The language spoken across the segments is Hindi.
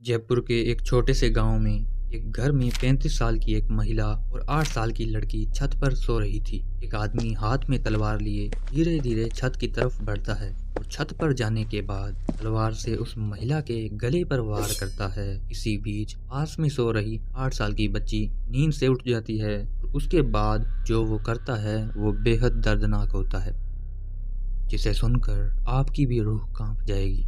जयपुर के एक छोटे से गांव में एक घर में 35 साल की एक महिला और 8 साल की लड़की छत पर सो रही थी। एक आदमी हाथ में तलवार लिए धीरे धीरे छत की तरफ बढ़ता है और छत पर जाने के बाद तलवार से उस महिला के गले पर वार करता है। इसी बीच पास में सो रही 8 साल की बच्ची नींद से उठ जाती है और उसके बाद जो वो करता है वो बेहद दर्दनाक होता है, जिसे सुनकर आपकी भी रूह कांप जाएगी।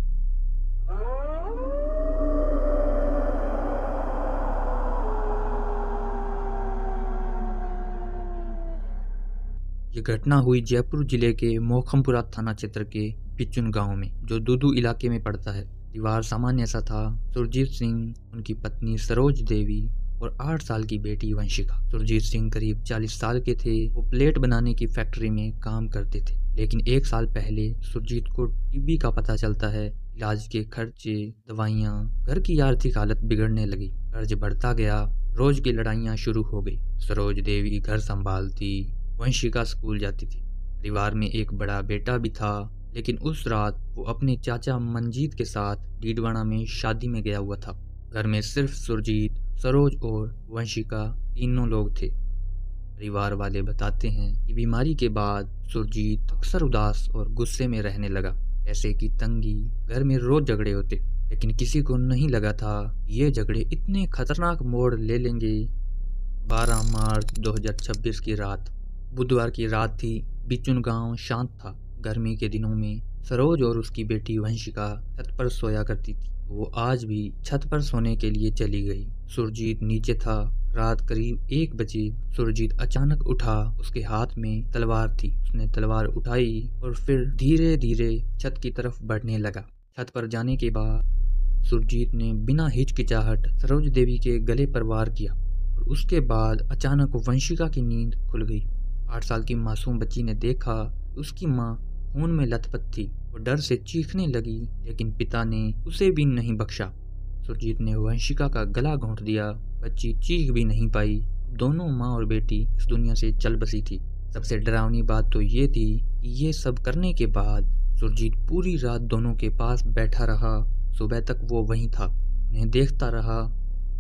ये घटना हुई जयपुर जिले के मोखमपुरा थाना क्षेत्र के बिचुन गांव में, जो दूदू इलाके में पड़ता है। परिवार सामान्य सा था। सुरजीत सिंह, उनकी पत्नी सरोज देवी और 8 साल की बेटी वंशिका। सुरजीत सिंह करीब 40 साल के थे। वो प्लेट बनाने की फैक्ट्री में काम करते थे, लेकिन 1 साल पहले सुरजीत को टीबी का पता चलता है। इलाज के खर्चे, दवाइयाँ, घर की आर्थिक हालत बिगड़ने लगी। कर्ज बढ़ता गया, रोज की लड़ाइयाँ शुरू हो गई। सरोज देवी घर संभालती, वंशिका स्कूल जाती थी। परिवार में एक बड़ा बेटा भी था, लेकिन उस रात वो अपने चाचा मंजीत के साथ डीडवाना में शादी में गया हुआ था। घर में सिर्फ सुरजीत, सरोज और वंशिका तीनों लोग थे। परिवार वाले बताते हैं कि बीमारी के बाद सुरजीत अक्सर उदास और गुस्से में रहने लगा। पैसे की तंगी, घर में रोज झगड़े होते, लेकिन किसी को नहीं लगा था ये झगड़े इतने खतरनाक मोड़ ले लेंगे। 12 मार्च 2026 की रात, बुधवार की रात थी। बिचुन गांव शांत था। गर्मी के दिनों में सरोज और उसकी बेटी वंशिका छत पर सोया करती थी। वो आज भी छत पर सोने के लिए चली गई। सुरजीत नीचे था। रात करीब 1 बजे सुरजीत अचानक उठा। उसके हाथ में तलवार थी। उसने तलवार उठाई और फिर धीरे धीरे छत की तरफ बढ़ने लगा। छत पर जाने के बाद सुरजीत ने बिना हिचकिचाहट सरोज देवी के गले पर वार किया और उसके बाद अचानक वंशिका की नींद खुल गई। 8 साल की मासूम बच्ची ने देखा कि उसकी माँ खून में लथपथ थी। वो डर से चीखने लगी, लेकिन पिता ने उसे भी नहीं बख्शा। सुरजीत ने वंशिका का गला घोंट दिया। बच्ची चीख भी नहीं पाई। दोनों माँ और बेटी इस दुनिया से चल बसी थी। सबसे डरावनी बात तो ये थी कि ये सब करने के बाद सुरजीत पूरी रात दोनों के पास बैठा रहा। सुबह तक वो वहीं था, उन्हें देखता रहा।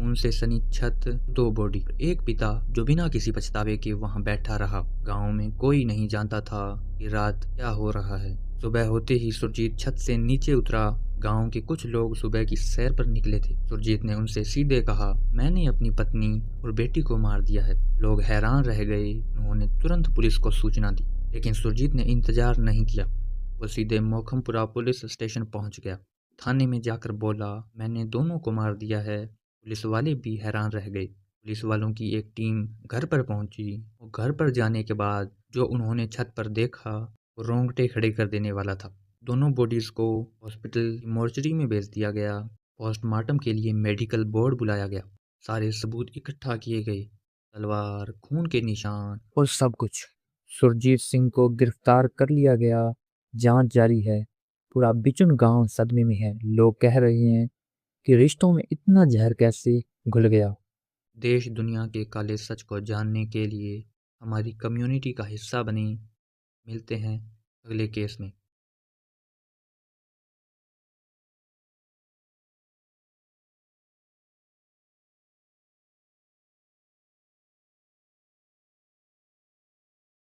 उनसे सनी छत, 2 बॉडी, एक पिता जो बिना किसी पछतावे के वहां बैठा रहा। गांव में कोई नहीं जानता था कि रात क्या हो रहा है। सुबह होते ही सुरजीत छत से नीचे उतरा। गांव के कुछ लोग सुबह की सैर पर निकले थे। सुरजीत ने उनसे सीधे कहा, मैंने अपनी पत्नी और बेटी को मार दिया है। लोग हैरान रह गए। उन्होंने तुरंत पुलिस को सूचना दी, लेकिन सुरजीत ने इंतजार नहीं किया। वो सीधे मोखमपुरा पुलिस स्टेशन पहुंच गया। थाने में जाकर बोला, मैंने दोनों को मार दिया है। पुलिस वाले भी हैरान रह गए। पुलिस वालों की एक टीम घर पर पहुंची और घर पर जाने के बाद जो उन्होंने छत पर देखा वो रोंगटे खड़े कर देने वाला था। दोनों बॉडीज को हॉस्पिटल की मोर्चरी में भेज दिया गया। पोस्टमार्टम के लिए मेडिकल बोर्ड बुलाया गया। सारे सबूत इकट्ठा किए गए, तलवार, खून के निशान और सब कुछ। सुरजीत सिंह को गिरफ्तार कर लिया गया। जांच जारी है। पूरा बिचुन गांव सदमे में है। लोग कह रहे हैं कि रिश्तों में इतना जहर कैसे घुल गया। देश दुनिया के काले सच को जानने के लिए हमारी कम्युनिटी का हिस्सा बने। मिलते हैं अगले केस में।